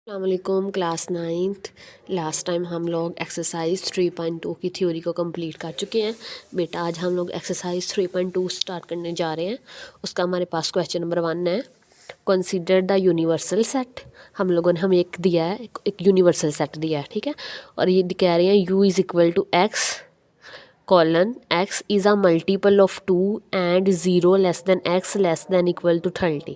अस्सलामुअलैकुम class 9th। Last time हम लोग एक्सरसाइज 3.2 की थ्योरी को कंप्लीट कर चुके हैं। बेटा आज हम लोग एक्सरसाइज 3.2 स्टार्ट करने जा रहे हैं। उसका हमारे पास क्वेश्चन नंबर 1 है, कंसीडर द यूनिवर्सल सेट। हम लोगों ने हमें एक दिया है, एक यूनिवर्सल सेट दिया है, ठीक है। और ये कह रहे हैं u is equal to X colon x is a multiple of 2 and 0 less than x less than equal to 30।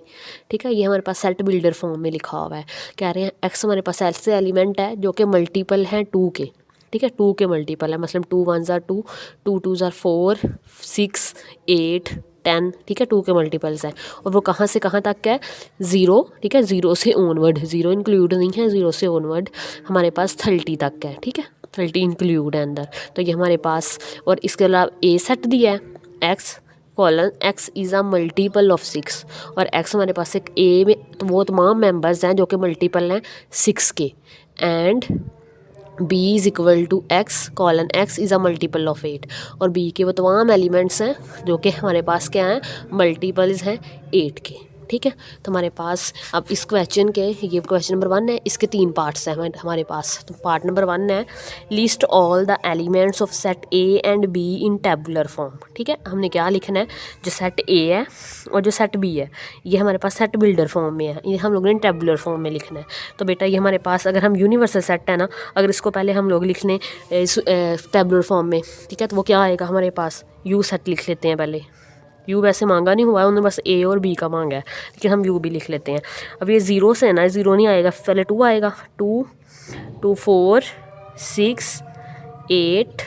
ठीक है, ये हमारे पास सेट बिल्डर फॉर्म में लिखा हुआ है। कह रहे हैं x हमारे पास ऐसे एलिमेंट है जो कि मल्टीपल हैं 2 के, ठीक है, 2 के मल्टीपल है। मतलब 2 1 ज़ार 2, 2 2 ज़ार 4, 6 8 10, ठीक है, 2 के मल्टीपल्स हैं। और वो कहाँ से कहाँ तक है? 0, ठीक है, 0 से ऑनवर्ड, 0 इंक्लूड नहीं है, 0 से ऑनवर्ड हमारे पास 30 तक है, ठीक है, 30 इंक्लूड है अंदर। तो ये हमारे पास, और इसके अलावा ए सेट दिया है x colon x is a multiple of 6, और x हमारे पास एक ए में तो वो तमाम मेंबर्स हैं जो कि मल्टीपल हैं 6 के, and b is equal to X colon x is a multiple of 8, और b के वो तमाम एलिमेंट्स हैं जो कि हमारे पास क्या हैं, मल्टीपल्स हैं 8 के, ठीक है। तो हमारे पास अब इस क्वेश्चन के, ये क्वेश्चन नंबर 1 है, इसके 3 पार्ट्स हैं हमारे पास। तो पार्ट नंबर 1 है, list all the elements of set A and be in tabular form. ठीक है, हमने क्या लिखना है, जो सेट ए है और जो सेट बी है ये हमारे पास सेट बिल्डर फॉर्म में है, ये हम लोगों ने टेबुलर फॉर्म में लिखना है। तो बेटा ये हमारे पास, अगर हम यूनिवर्सल सेट है ना, अगर इसको पहले हम लोग लिख लें टेबुलर फॉर्म में, ठीक है, तो वो क्या आएगा हमारे पास, यू सेट लिख लेते हैं पहले। यू वैसे मांगा नहीं हुआ है, उन्होंने बस ए और बी का मांगा है, लेकिन हम यू भी लिख लेते हैं। अब ये 0 से है ना, 0 नहीं आएगा, पहले 2 आएगा, 2 2 4 6 8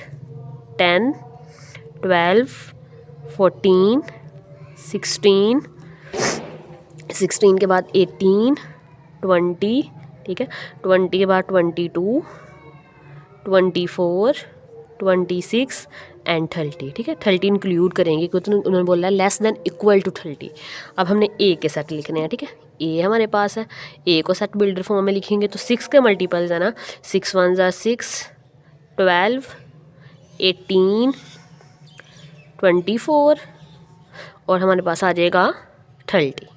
10 12 14 16 16 के बाद 18 20, ठीक है, 20 के बाद 22 24 26 एंड 30, ठीक है, 30 इंक्लूड करेंगे क्योंकि उन्होंने बोला है लेस देन इक्वल टू 30। अब हमने ए के सेट लिखने हैं, ठीक है, ए हमारे पास है, ए को सेट बिल्डर फॉर्म में लिखेंगे तो 6 के मल्टीपल्स है ना, 6 1 ज़ार 6, 12 18 24, और हमारे पास आ जाएगा 30,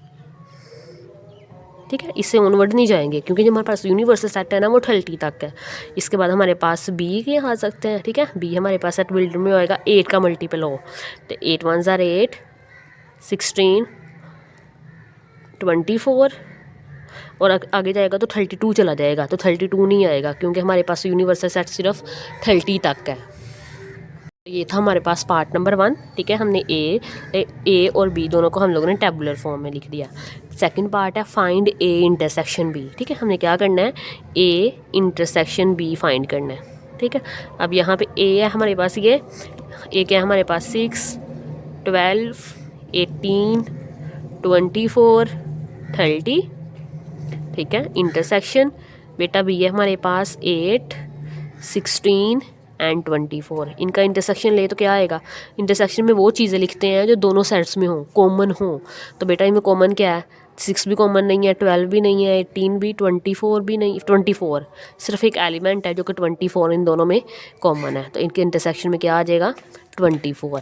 ठीक है। इससे ऑनवर्ड नहीं जाएंगे क्योंकि जो हमारे पास यूनिवर्सल सेट है ना वो 30 तक है। इसके बाद हमारे पास बी के आ सकते हैं, ठीक है, बी हमारे पास सेट बिल्डर में होएगा 8 का मल्टीपल हो, तो 8 1 ज़ार 8, 16 24, और आगे जाएगा तो 32 चला जाएगा, तो 32 नहीं आएगा क्योंकि हमारे पास यूनिवर्सल सेट सिर्फ 30 तक है। ये था हमारे पास पार्ट नंबर 1, ठीक है, हमने ए और बी दोनों को हम लोगों ने टेबुलर फॉर्म में लिख दिया। सेकंड पार्ट है फाइंड ए इंटरसेक्शन बी, ठीक है, हमने क्या करना है, ए इंटरसेक्शन बी फाइंड करना है, ठीक है। अब यहाँ पे ए है हमारे पास, ये ए क्या है हमारे पास, 6 12 18 24 30, ठीक है। इंटरसेक्शन बेटा बी है हमारे पास 8 16 एंड 24, इनका इंटरसेक्शन ले तो क्या आएगा, इंटरसेक्शन में वो चीज़ें लिखते हैं जो दोनों सेट्स में हो, कॉमन हो। तो बेटा इनमें कॉमन क्या है, 6 भी कॉमन नहीं है, 12 भी नहीं है, 18 भी, 24 भी नहीं, 24 सिर्फ एक एलिमेंट है जो कि 24 इन दोनों में कॉमन है, तो इनके इंटरसेक्शन में क्या आ जाएगा, 24।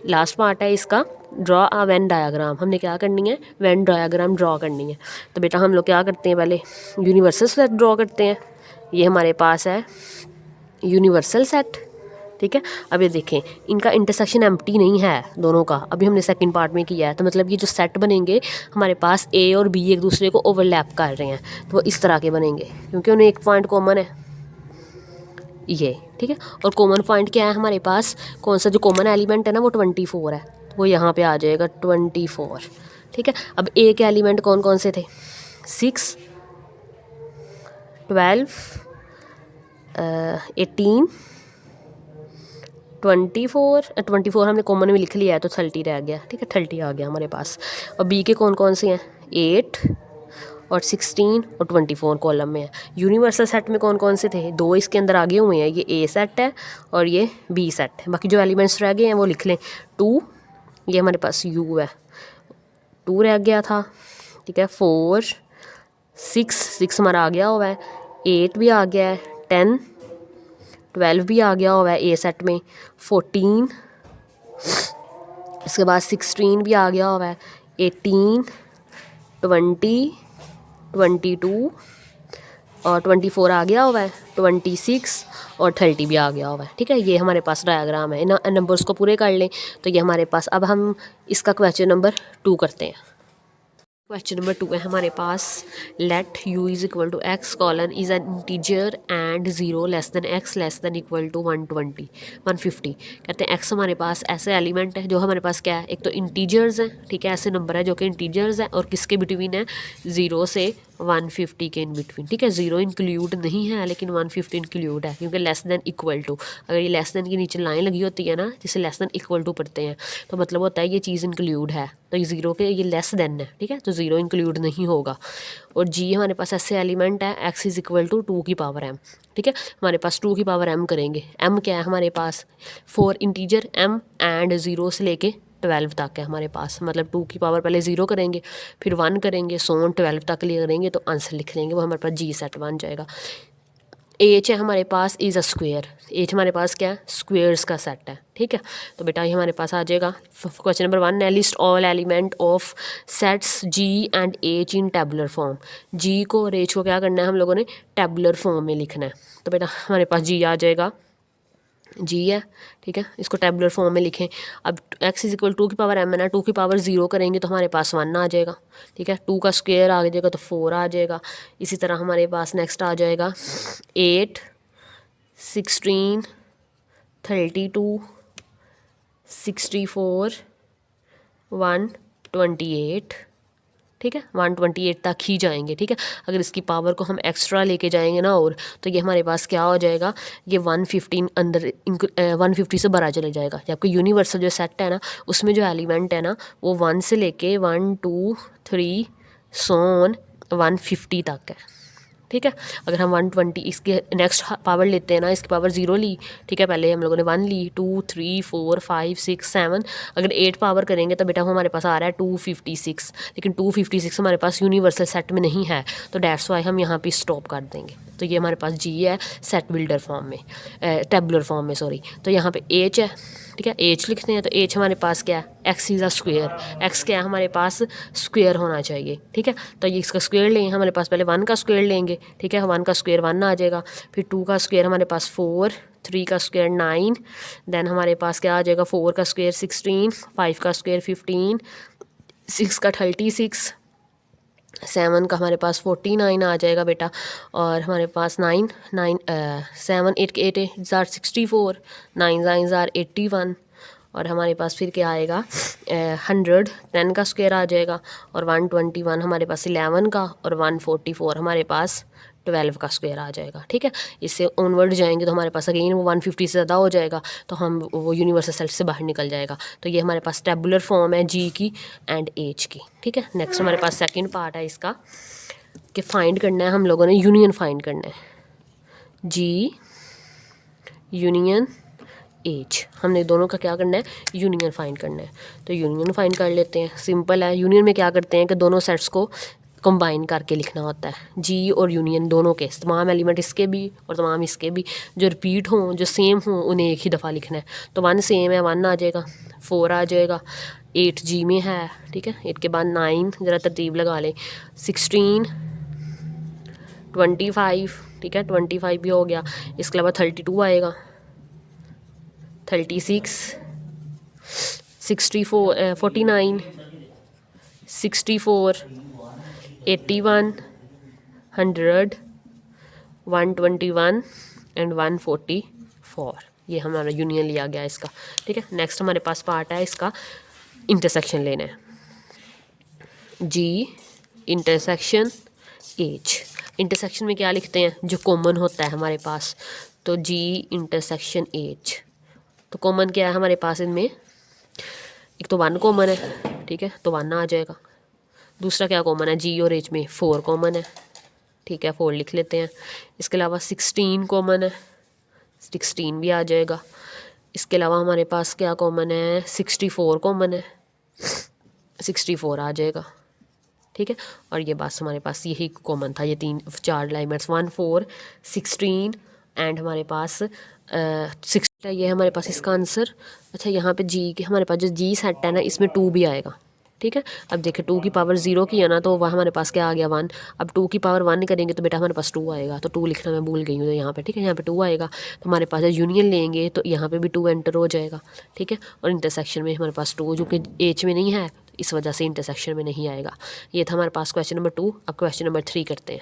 लास्ट पार्ट है इसका, ड्रॉ अ वेन डायाग्राम। हमने क्या करनी है, वेन डायाग्राम ड्रॉ करनी है। तो बेटा हम लोग क्या करते हैं, पहले यूनिवर्सल सेट ड्रॉ करते हैं। ये हमारे पास है यूनिवर्सल सेट, ठीक है। अब ये देखें, इनका इंटरसेक्शन एम्प्टी नहीं है दोनों का, अभी हमने सेकंड पार्ट में किया है। तो मतलब ये जो सेट बनेंगे हमारे पास, ए और बी एक दूसरे को ओवरलैप कर रहे हैं, तो वो इस तरह के बनेंगे क्योंकि उन्हें एक पॉइंट कॉमन है ये, ठीक है। और कॉमन पॉइंट क्या है हमारे पास, कौन सा जो कॉमन एलिमेंट है ना वो 24 है, वो यहाँ पे आ जाएगा 24, ठीक है। अब ए के एलिमेंट कौन कौन से थे, 6 12 18 24 हमने कॉमन में लिख लिया है तो 30 रह गया, ठीक है, 30 आ गया हमारे पास। और बी के कौन कौन से हैं, 8 और 16 और 24 कॉलम में है। यूनिवर्सल सेट में कौन कौन से थे, 2 इसके अंदर आगे हुए हैं, ये ए सेट है और ये बी सेट है। बाकी जो एलिमेंट्स रह गए हैं वो लिख लें, 2 ये हमारे पास यू है, 2 रह गया था, ठीक है, 4 6 हमारा आ गया हुआ है, 8 भी आ गया है, 10 12 भी आ गया हुआ है ए सेट में, 14 इसके बाद 16 भी आ गया हुआ है, 18 20 22 और 24 आ गया हुआ है, 26 और 30 भी आ गया हुआ है। ठीक है, ये हमारे पास डायग्राम है। इन नंबर्स को पूरे कर लें तो ये हमारे पास, अब हम इसका क्वेश्चन नंबर 2 करते हैं। क्वेश्चन नंबर 2 है हमारे पास, let u is equal to X colon is an integer and 0 less than X less than equal to 150। कहते हैं एक्स हमारे पास ऐसे एलिमेंट है जो हमारे पास क्या है, एक तो इंटीजर्स हैं, ठीक है, ऐसे नंबर है जो कि इंटीजर्स है और किसके बिटवीन है, 0 से 150 के इन बिटवीन। ठीक है, 0 इंक्लूड नहीं है लेकिन 150 इंक्लूड है, क्योंकि लेस देन इक्वल टू, अगर ये लेस देन के नीचे लाइन लगी होती है ना, जिसे लेस देन इक्वल टू पढ़ते हैं, तो मतलब होता है ये चीज़ इंक्लूड है, तो ये 0 के ये लेस देन है। ठीक है, तो 0 इंक्लूड नहीं होगा। और जी हमारे पास ऐसे एलिमेंट है, एक्स इज़ इक्वल टू 2 की पावर m। ठीक है, हमारे पास 2 की पावर m करेंगे। m क्या है हमारे पास, 4 इंटीजर m एंड 0 से लेके 12 तक है हमारे पास, मतलब 2 की पावर पहले 0 करेंगे, फिर 1 करेंगे, सोन 12 तक ले करेंगे, तो आंसर लिख लेंगे, वो हमारे पास जी सेट बन जाएगा। एच है हमारे पास इज़ अ स्क्वेयर, एच हमारे पास क्या है, स्क्वेयर्स का सेट है। ठीक है, तो बेटा ये हमारे पास आ जाएगा। क्वेश्चन नंबर 1 है, list all element of sets G and H in tabular form. G को और एच को क्या करना है, हम लोगों ने टेबुलर फॉर्म में लिखना है। तो बेटा हमारे पास जी आ जाएगा, जी है। ठीक है, इसको टेबुलर फॉर्म में लिखें। अब x इज इक्वल 2 की पावर m है ना, 2 की पावर 0 करेंगे तो हमारे पास 1 आ जाएगा। ठीक है, 2 का स्क्वायर आ जाएगा तो 4 आ जाएगा। इसी तरह हमारे पास नेक्स्ट आ जाएगा 8, 16, 32, 64, 128। ठीक है, 128 तक ही जाएंगे। ठीक है, अगर इसकी पावर को हम एक्स्ट्रा लेके जाएंगे ना और, तो ये हमारे पास क्या हो जाएगा, ये 115 अंदर 150 से बड़ा चले जाएगा। जबकि यूनिवर्सल जो सेट है ना, उसमें जो एलिमेंट है ना, वो 1 से लेके 1 2 3 सोन 150 तक है। ठीक है, अगर हम 120 इसके नेक्स्ट पावर लेते हैं ना, इसकी पावर 0 ली। ठीक है, पहले हम लोगों ने 1 ली, 2 3 4 5 6 7, अगर 8 पावर करेंगे तो बेटा हमारे पास आ रहा है 256। लेकिन 256 हमारे पास यूनिवर्सल सेट में नहीं है, तो डैट्स वाई हम यहाँ पे स्टॉप कर देंगे। तो ये हमारे पास जी है सेट बिल्डर फॉर्म में, टेबुलर फॉर्म में सॉरी। तो यहाँ पे एच है। ठीक है, एच लिखते हैं, तो एच हमारे पास क्या है, x is a square. X क्या है हमारे पास, स्क्वेयर होना चाहिए। ठीक है, तो ये इसका स्क्वेयर लेंगे, हमारे पास पहले 1 का स्क्वेयर लेंगे। ठीक है, 1 का स्क्वेयर 1 आ जाएगा, फिर 2 का स्क्वेयर हमारे पास 4, 3 का स्क्वेयर 9, देन हमारे पास क्या आ जाएगा, 4 का स्क्वेयर 16, 5 का स्क्वेयर 15, 6 का 36, 7 का हमारे पास 49 आ जाएगा बेटा, और हमारे पास 7 8 8 ज़ार 64, 9 ज़ार 81, और हमारे पास फिर क्या आएगा, 100 10 का स्क्वायर आ जाएगा, और 121 हमारे पास 11 का, और 144 हमारे पास 12 का स्क्वायर आ जाएगा। ठीक है, इससे ऑनवर्ड जाएंगे तो हमारे पास अगेन वो 150 से ज़्यादा हो जाएगा, तो हम वो यूनिवर्सल सेट से बाहर निकल जाएगा। तो ये हमारे पास टेबुलर फॉर्म है जी की एंड एच की। ठीक है, नेक्स्ट हमारे पास सेकेंड पार्ट है इसका, कि फाइंड करना है हम लोगों ने, यूनियन फाइंड करना है, जी यूनियन एच, हमने दोनों का क्या करना है, यूनियन फाइंड करना है। तो यूनियन फाइंड कर लेते हैं, सिंपल है। यूनियन में क्या करते हैं कि दोनों सेट्स को कंबाइन करके लिखना होता है, जी और यूनियन दोनों के, तमाम एलिमेंट इसके भी और तमाम इसके भी, जो रिपीट हों जो सेम हों उन्हें एक ही दफ़ा लिखना है। तो 1 सेम है, 1 आ जाएगा, 4 आ जाएगा, 8 जी में है। ठीक है, 8 के बाद 9, ज़रा तरतीब लगा लें, 16, 25। ठीक है, 25 भी हो गया। इसके अलावा 32 आएगा, 36, 64 49, 64, 81, 100, 121 एंड 144। ये हमारा यूनियन लिया गया इसका। ठीक है, नेक्स्ट हमारे पास पार्ट है इसका, इंटरसेक्शन लेना है, जी इंटरसेक्शन एच। इंटरसेक्शन में क्या लिखते हैं, जो कॉमन होता है हमारे पास, तो जी इंटरसेक्शन एच। तो कॉमन क्या है हमारे पास इनमें, एक तो 1 कॉमन है। ठीक है, तो 1 आ जाएगा। दूसरा क्या कॉमन है, जी और एच में 4 कॉमन है। ठीक है, 4 लिख लेते हैं। इसके अलावा 16 कॉमन है, 16 भी आ जाएगा। इसके अलावा हमारे पास क्या कॉमन है, 64 कॉमन है, 64 आ जाएगा। ठीक है, और ये बस हमारे पास यही कॉमन था, ये 4 एलिमेंट्स 1 4 16 एंड हमारे पास 6। ये हमारे पास इसका आंसर। अच्छा, यहाँ पे जी के हमारे पास जो जी सेट है ना, इसमें 2 भी आएगा। ठीक है। अब देखिए 2 की पावर 0 की है ना, तो वह हमारे पास क्या आ गया 1। अब 2 की पावर 1 करेंगे तो बेटा हमारे पास 2 आएगा, तो 2 लिखना मैं भूल गई हूँ यहाँ पे, ठीक है। यहाँ पे 2 आएगा तो हमारे पास यूनियन लेंगे तो यहाँ पे भी 2 एंटर हो जाएगा, ठीक है। और इंटरसेक्शन में हमारे पास 2 जो कि एच में नहीं है, इस वजह से इंटरसेक्शन में नहीं आएगा। ये था हमारे पास क्वेश्चन नंबर 2। अब क्वेश्चन नंबर 3 करते हैं।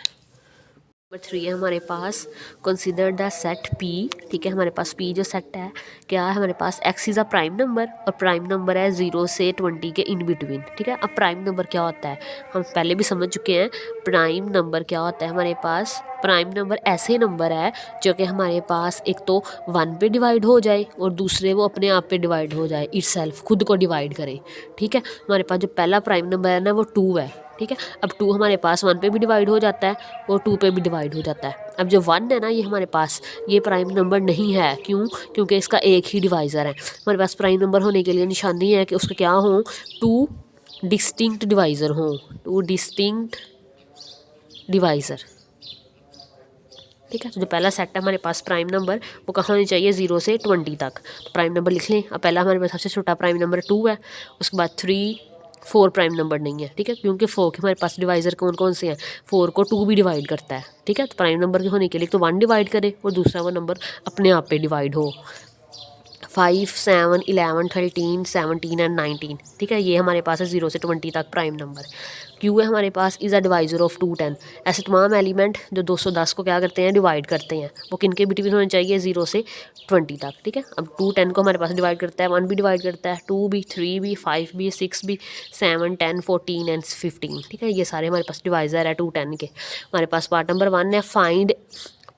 नंबर 3 है हमारे पास, कंसिडर द सेट पी, ठीक है। हमारे पास पी जो सेट है क्या है हमारे पास, x is a prime number और प्राइम नंबर है 0 से 20 के इन बिटवीन, ठीक है। अब प्राइम नंबर क्या होता है हम पहले भी समझ चुके हैं। प्राइम नंबर क्या होता है हमारे पास, प्राइम नंबर ऐसे नंबर है जो कि हमारे पास एक तो 1 पे डिवाइड हो जाए और दूसरे वो अपने आप पे डिवाइड हो जाए, इटसेल्फ खुद को डिवाइड करे, ठीक है। हमारे पास जो पहला प्राइम नंबर है ना वो 2 है, ठीक है। अब 2 हमारे पास 1 पे भी डिवाइड हो जाता है और 2 पे भी डिवाइड हो जाता है। अब जो 1 है ना ये हमारे पास ये प्राइम नंबर नहीं है, क्यों, क्योंकि इसका एक ही डिवाइज़र है। हमारे पास प्राइम नंबर होने के लिए निशानी है कि उसका क्या हो, 2 डिस्टिंक्ट डिवाइज़र हों, 2 डिस्टिंक्ट डिवाइज़र, ठीक है। तो जो पहला सेट है हमारे पास प्राइम नंबर वो कहाँ होनी चाहिए, 0 से 20 तक। तो प्राइम नंबर लिख लें। अब पहला हमारे पास सबसे छोटा प्राइम नंबर 2 है, उसके बाद 3 4 प्राइम नंबर नहीं है, ठीक है, क्योंकि 4 के हमारे पास डिवाइज़र कौन कौन से हैं, 4 को 2 भी डिवाइड करता है, ठीक है। तो प्राइम नंबर के होने के लिए तो 1 डिवाइड करे और दूसरा वो नंबर अपने आप पे डिवाइड हो। 5 7 11 13 17 एंड 19, ठीक है। ये हमारे पास है 0 से 20 तक प्राइम नंबर। क्यू है हमारे पास इज़ अ डिवाइज़र ऑफ 210, ऐसे तमाम एलिमेंट जो 210 को क्या करते हैं, डिवाइड करते हैं, वो किन के बिटवीन होने चाहिए, 0 से 20 तक, ठीक है। अब 210 को हमारे पास डिवाइड करता है, 1 भी डिवाइड करता है, 2 भी, 3 भी, 5 भी, 6 भी, 7 10 14 एंड 15, ठीक है। ये सारे हमारे पास डिवाइज़र है 210 के। हमारे पास पार्ट नंबर 1 है, फाइंड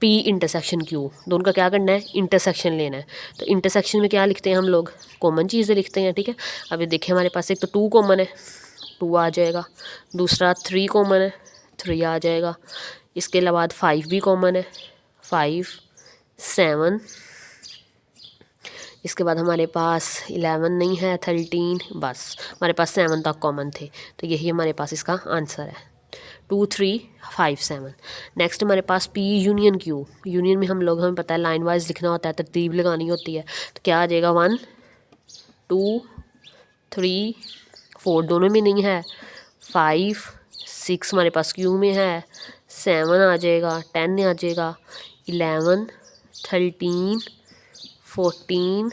पी इंटरसेक्शन क्यू, दोनों का क्या करना है, इंटरसेक्शन लेना है। तो इंटरसेक्शन में क्या लिखते हैं हम लोग, कॉमन चीज़ें लिखते हैं, ठीक है। अब ये देखिए हमारे पास एक तो 2 कॉमन है, 2 आ जाएगा, दूसरा 3 कॉमन है, 3 आ जाएगा, इसके बाद 5 भी कॉमन है, 5 7, इसके बाद हमारे पास 11 नहीं है, 13, बस हमारे पास 7 तक कॉमन थे, तो यही हमारे पास इसका आंसर है, 2 3 5 7। नेक्स्ट हमारे पास पी यूनियन क्यू, यूनियन में हमें पता है लाइन वाइज लिखना होता है, तरतीब लगानी होती है, तो क्या आ जाएगा 1 2 3 4 दोनों में नहीं है, 5 6 हमारे पास क्यू में है, 7 आ जाएगा, 10 आ जाएगा, 11 13 14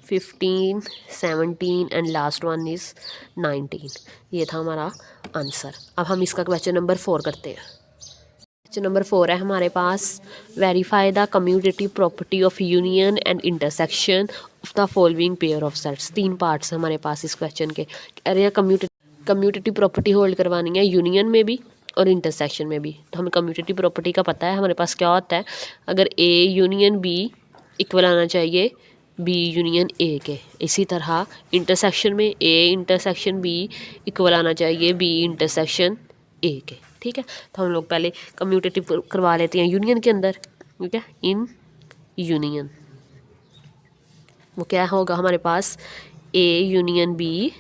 15 17 एंड लास्ट वन इज़ 19। ये था हमारा आंसर। अब हम इसका क्वेश्चन नंबर 4 करते हैं। क्वेश्चन नंबर 4 है हमारे पास, verify the commutative property of union and intersection of the following pair of sets. 3 parts हैं हमारे पास इस क्वेश्चन के। अरे कम्यूटेटिव प्रॉपर्टी होल्ड करवानी है यूनियन में भी और इंटरसेक्शन में भी। तो हमें कम्यूटेटिव प्रॉपर्टी का पता है, हमारे पास क्या होता है, अगर ए यूनियन बी इक्वल आना चाहिए बी यूनियन ए के, इसी तरह इंटरसेक्शन में ए इंटरसेक्शन बी इक्वल आना चाहिए बी इंटरसेक्शन ए के, ठीक है। तो हम लोग पहले कम्यूटेटिव करवा लेते हैं यूनियन के अंदर, ठीक है। इन यूनियन वो क्या होगा हमारे पास, A union B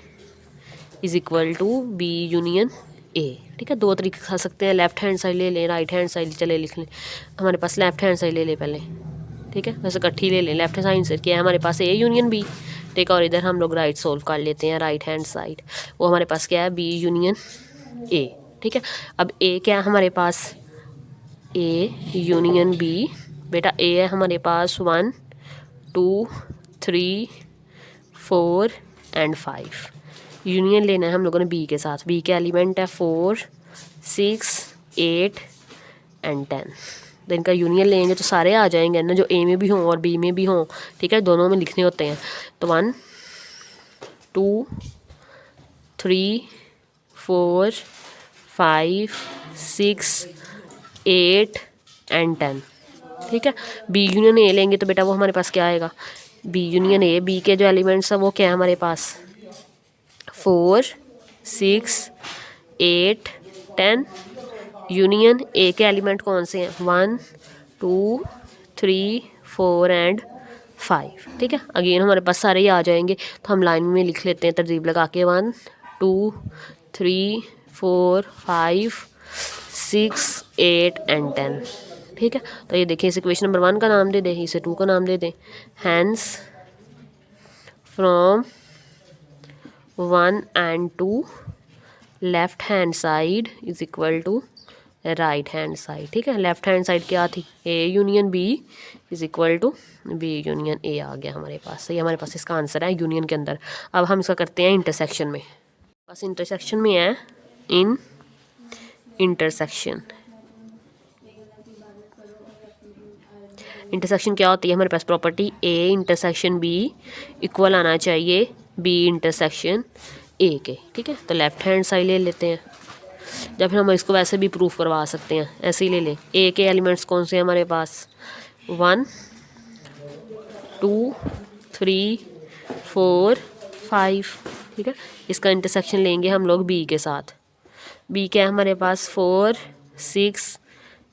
is equal to B union A, ठीक है। 2 तरीके खा सकते हैं, लेफ्ट हैंड साइड ले लें, राइट हैंड साइड चले लिख लें। हमारे पास लेफ्ट हैंड साइड ले लें पहले, ठीक है, वैसे इकट्ठी ले लें। लेफ्ट हैंड साइड क्या है हमारे पास, ए यूनियन बी, ठीक है। और इधर हम लोग राइट सोल्व कर लेते हैं, राइट हैंड साइड वो हमारे पास क्या है, बी यूनियन ए, ठीक है। अब ए क्या है हमारे पास, ए यूनियन बी, बेटा ए है हमारे पास 1 2 3 4 एंड 5, यूनियन लेना है हम लोगों ने बी के साथ। बी के एलिमेंट है 4 6 8 एंड 10, तो इनका यूनियन लेंगे तो सारे आ जाएंगे ना, जो ए में भी हों और बी में भी हों, ठीक है, दोनों में लिखने होते हैं। तो 1 2 3 4 5 6 8 एंड 10, ठीक है। बी यूनियन ए लेंगे तो बेटा वो हमारे पास क्या आएगा, बी यूनियन ए, बी के जो एलिमेंट्स हैं वो क्या है हमारे पास, 4 6 8 10, यूनियन ए के एलिमेंट कौन से हैं, 1 2 3 4 एंड 5, ठीक है। अगेन हमारे पास सारे ही आ जाएंगे, तो हम लाइन में लिख लेते हैं तरतीब लगा के, 1 2 3 4 5 6 8 एंड 10, ठीक है। तो ये देखिए इसे इक्वेशन नंबर 1 का नाम दे दें, इसे 2 का नाम दे दें। Hence from 1 and 2 left hand side is equal to right hand side. ठीक है, लेफ़्ट हैंड साइड क्या थी, A union B is equal to B union A आ गया हमारे पास। ये हमारे पास इसका आंसर है यूनियन के अंदर। अब हम इसका करते हैं इंटरसेक्शन में। बस इंटरसेक्शन में है इन इंटरसेक्शन। इंटरसेक्शन क्या होती है, हमारे पास property A intersection B equal आना चाहिए B इंटरसेक्शन A के। ठीक है, तो लेफ़्ट हैंड साइड ले लेते हैं, या फिर हम इसको वैसे भी प्रूफ करवा सकते हैं, ऐसे ही ले लें। A के एलिमेंट्स कौन से हैं हमारे पास, 1 2 3 4 5। ठीक है, इसका इंटरसेक्शन लेंगे हम लोग B के साथ। B क्या है हमारे पास, 4 6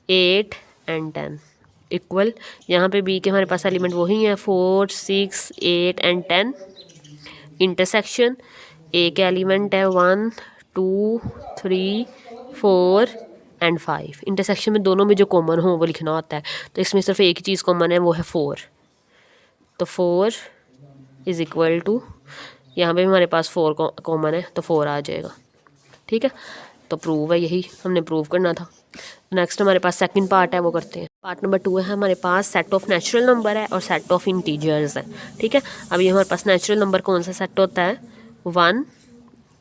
8 एंड 10 इक्वल। यहाँ पे B के हमारे पास एलिमेंट वही है 4 6 8 एंड 10। इंटरसेक्शन A के एलिमेंट है 1 2 3 4 एंड 5। इंटरसेक्शन में दोनों में जो कॉमन हो वो लिखना होता है, तो इसमें सिर्फ एक ही चीज़ कॉमन है, वो है 4। तो 4 इज़ इक्वल टू, यहाँ पे हमारे पास 4 कॉमन है तो 4 आ जाएगा। ठीक है, तो प्रूव है, यही हमने प्रूव करना था। नेक्स्ट हमारे पास सेकंड पार्ट है, वो करते हैं। पार्ट नंबर 2 है हमारे पास सेट ऑफ नेचुरल नंबर है और सेट ऑफ इंटीजर्स है। ठीक है, अब ये हमारे पास नेचुरल नंबर कौन सा सेट होता है, 1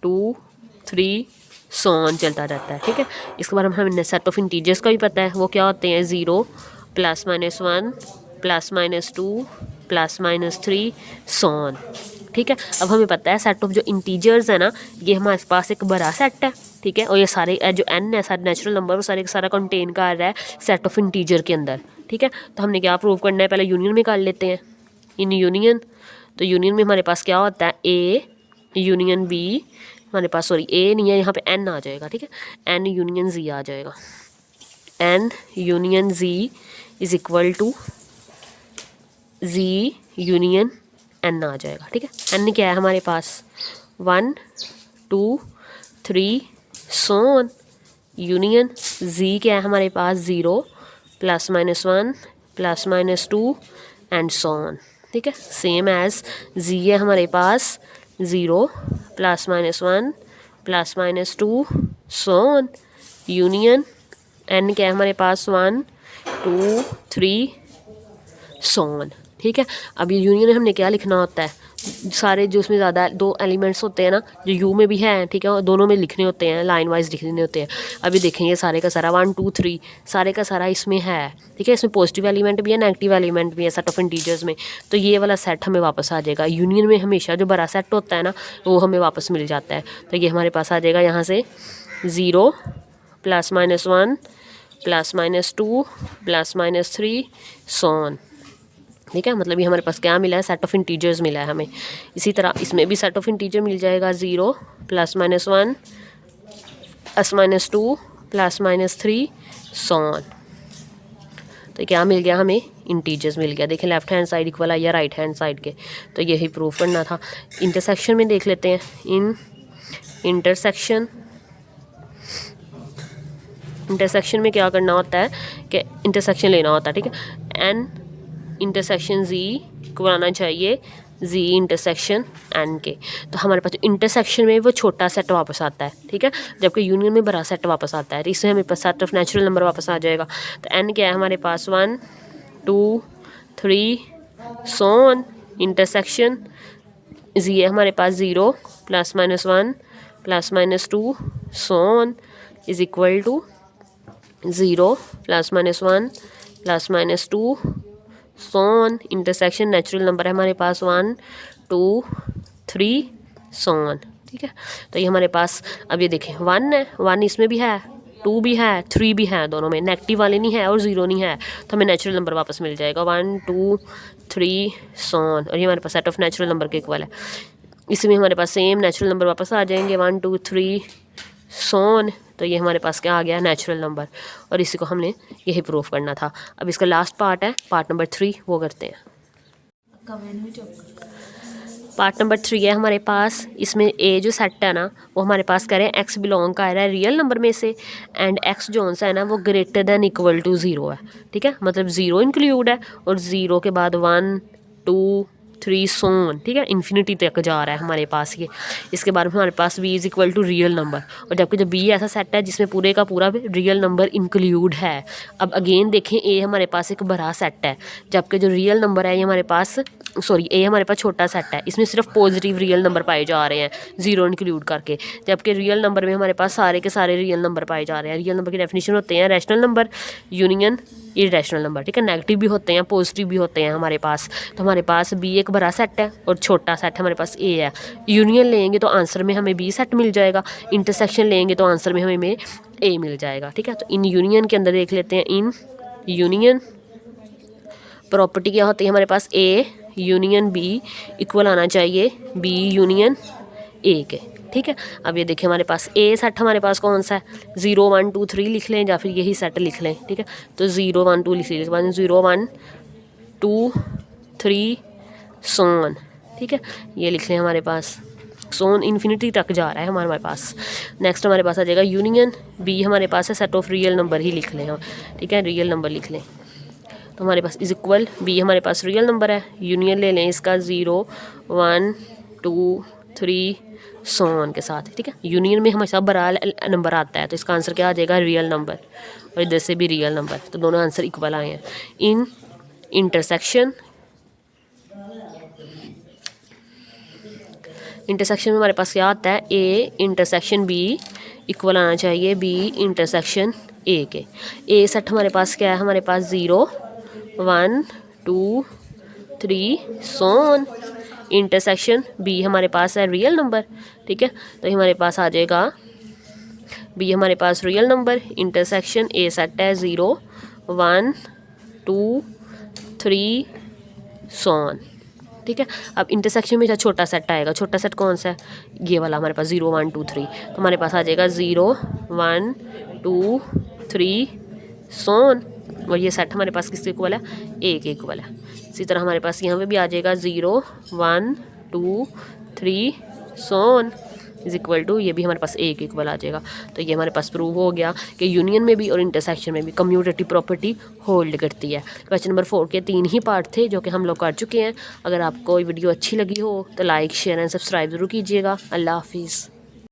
2 3 सो ऑन चलता रहता है। ठीक है, इसके बाद हमें सेट ऑफ इंटीजर्स का भी पता है, वो क्या होते हैं, 0 +-1 +-2 +-3 सो ऑन। ठीक है, अब हमें पता है सेट ऑफ जो इंटीजर्स है ना, ये हमारे पास एक बड़ा सेट है। ठीक है, और ये सारे जो n है सारे नेचुरल नंबर वो सारे का सारा कंटेन कर रहा है सेट ऑफ इंटीजर के अंदर। ठीक है, तो हमने क्या प्रूव करना है, पहले यूनियन में कर लेते हैं। इन यूनियन, तो यूनियन में हमारे पास क्या होता है, A यूनियन B, हमारे पास सॉरी A नहीं है, यहाँ पे n आ जाएगा। ठीक है, n यूनियन Z आ जाएगा। n union Z is equal to Z union n आ जाएगा। ठीक है, n क्या है हमारे पास, 1 2 3 सो ऑन। यूनियन Z क्या है हमारे पास, 0 +-1 +-2 एंड सो ऑन। ठीक है, सेम एज Z है हमारे पास 0 +-1 +-2 सो ऑन। यूनियन n क्या है हमारे पास, 1 2 3 सो ऑन। ठीक है, अब ये यूनियन में हमने क्या लिखना होता है, सारे जो उसमें ज़्यादा 2 एलिमेंट्स होते हैं ना, जो यू में भी है, ठीक है, और दोनों में लिखने होते हैं, लाइन वाइज लिखने होते हैं। अभी देखेंगे सारे का सारा 1 2 3 सारे का सारा इसमें है। ठीक है, इसमें पॉजिटिव एलिमेंट भी है, नेगेटिव एलिमेंट भी है सेट ऑफ इंटीजर्स में, तो ये वाला सेट हमें वापस आ जाएगा। यूनियन में हमेशा जो बड़ा सेट होता है ना, वो हमें वापस मिल जाता है। तो ये हमारे पास आ जाएगा यहाँ से 0 +-1 +-2 +-3 सो ऑन। ठीक है, मतलब ये हमारे पास क्या मिला है, सेट ऑफ इंटीजर्स मिला है हमें। इसी तरह इसमें भी सेट ऑफ इंटीजर मिल जाएगा, 0 +-1 +-2 +-3 सो ऑन। तो क्या मिल गया हमें, इंटीजर्स मिल गया। देखिए लेफ्ट हैंड साइड इक्वल आई है राइट हैंड साइड के, तो यही प्रूफ करना था। इंटरसेक्शन में देख लेते हैं। इन इंटरसेक्शन, इंटरसेक्शन में क्या करना होता है कि इंटरसेक्शन लेना होता है। ठीक है, एन इंटरसेक्शन Z को बनाना चाहिए Z इंटरसेक्शन n के, तो हमारे पास इंटरसेक्शन में वो छोटा सेट वापस आता है। ठीक है, जबकि यूनियन में बड़ा सेट वापस आता है, तो इससे हमें पास सेट ऑफ नेचुरल नंबर वापस आ जाएगा। तो n क्या है हमारे पास, 1 2 3 सो ऑन। इंटरसेक्शन Z है हमारे पास 0 +-1 +-2 so on is equal to 0 +-1 +-2 so on. Intersection natural number है हमारे पास 1 2 3 सो ऑन। ठीक है, तो ये हमारे पास, अब ये देखें 1 है, 1 इसमें भी है, 2 भी है, 3 भी है, दोनों में नेगेटिव वाले नहीं है और 0 नहीं है, तो हमें नेचुरल नंबर वापस मिल जाएगा 1 2 3 सो ऑन। और ये हमारे पास सेट ऑफ नेचुरल नंबर के इक्वल है। इसमें हमारे पास सेम नेचुरल नंबर वापस आ जाएंगे 1 2 3 सो ऑन। तो ये हमारे पास क्या आ गया, नेचुरल नंबर, और इसी को हमने यही प्रूफ करना था। अब इसका लास्ट पार्ट है, पार्ट नंबर 3, वो करते हैं। पार्ट नंबर 3 है हमारे पास, इसमें ए जो सेट है ना, वो हमारे पास करें x बिलोंग कर रहा है रियल नंबर में से, एंड x जो सा है ना वो ग्रेटर दैन इक्वल टू 0 है। ठीक है, मतलब 0 इंक्लूड है, और 0 के बाद 1 2 3 सोन, ठीक है, इन्फिनिटी तक जा रहा है हमारे पास ये। इसके बाद में हमारे पास b is equal to real number, और जबकि जो b ऐसा सेट है जिसमें पूरे का पूरा रियल नंबर इंक्लूड है। अब अगेन देखें a हमारे पास एक बड़ा सेट है, जबकि जो रियल नंबर है ये हमारे पास a हमारे पास छोटा सेट है, इसमें सिर्फ पॉजिटिव रियल नंबर पाए जा रहे हैं ज़ीरो इंक्लूड करके, जबकि रियल नंबर में हमारे पास सारे के सारे रियल नंबर पाए जा रहे हैं। रियल नंबर की डेफिनेशन होते हैं rational number union irrational number, ठीक है, नेगेटिव भी होते हैं पॉजिटिव भी होते हैं हमारे पास। तो हमारे पास b एक बड़ा सेट है और छोटा सेट हमारे पास a है। यूनियन लेंगे तो आंसर में हमें b सेट मिल जाएगा, इंटरसेक्शन लेंगे तो आंसर में हमें a मिल जाएगा, ठीक है। तो इन यूनियन के अंदर देख लेते हैं, इन यूनियन प्रॉपर्टी क्या होती है हमारे पास, a यूनियन b इक्वल आना चाहिए b यूनियन a के, ठीक है। अब ये देखिए हमारे पास a सेट हमारे पास कौन सा है, 0 1 2 3 लिख लें या फिर यही सेट लिख लें, ठीक है। तो 0 1 2 लिख लीजिए, बाद 0 1 2 3 सोन, ठीक है, ये लिख लें हमारे पास सोन इन्फिनिटी तक जा रहा है हमारे पास। नेक्स्ट हमारे पास आ जाएगा यूनियन b हमारे पास है सेट ऑफ रियल नंबर ही लिख लें हम, ठीक है, रियल नंबर लिख लें। तो हमारे पास इज इक्वल b हमारे पास रियल नंबर है, यूनियन ले लें इसका 0 1 2 3 सोन के साथ, ठीक है। यूनियन में हमेशा बड़ा नंबर आता है तो इसका आंसर क्या आ जाएगा, रियल नंबर, और इधर से भी रियल नंबर, तो दोनों आंसर इक्वल आए हैं। इन इंटरसेक्शन में हमारे पास क्या आता है, a इंटरसेक्शन b इक्वल आना चाहिए b इंटरसेक्शन a के। a सेट हमारे पास क्या है, हमारे पास 0 1 2 3 सोन, इंटरसेक्शन b हमारे पास है रियल नंबर, ठीक है। तो हमारे पास आ जाएगा b हमारे पास real number, intersection a set है 0 1 2 3 सोन, ठीक है। अब इंटरसेक्शन में जो छोटा सेट आएगा, छोटा सेट कौन सा है, ये वाला हमारे पास 0 1 2 3, तो हमारे पास आ जाएगा 0 1 2 3 सोन, और ये सेट हमारे पास किसके इक्वल है, a के इक्वल है। इसी तरह हमारे पास यहाँ पे भी आ जाएगा 0 1 2 3 सोन इज इक्वल टू, ये भी हमारे पास a के इक्वल आ जाएगा। तो ये हमारे पास प्रूव हो गया कि यूनियन में भी और इंटरसेक्शन में भी कम्यूटेटिव प्रॉपर्टी होल्ड करती है। क्वेश्चन नंबर 4 के 3 ही पार्ट थे जो कि हम लोग कर चुके हैं। अगर आपको वीडियो अच्छी लगी हो तो लाइक शेयर एंड सब्सक्राइब ज़रूर कीजिएगा। अल्लाह हाफिज़।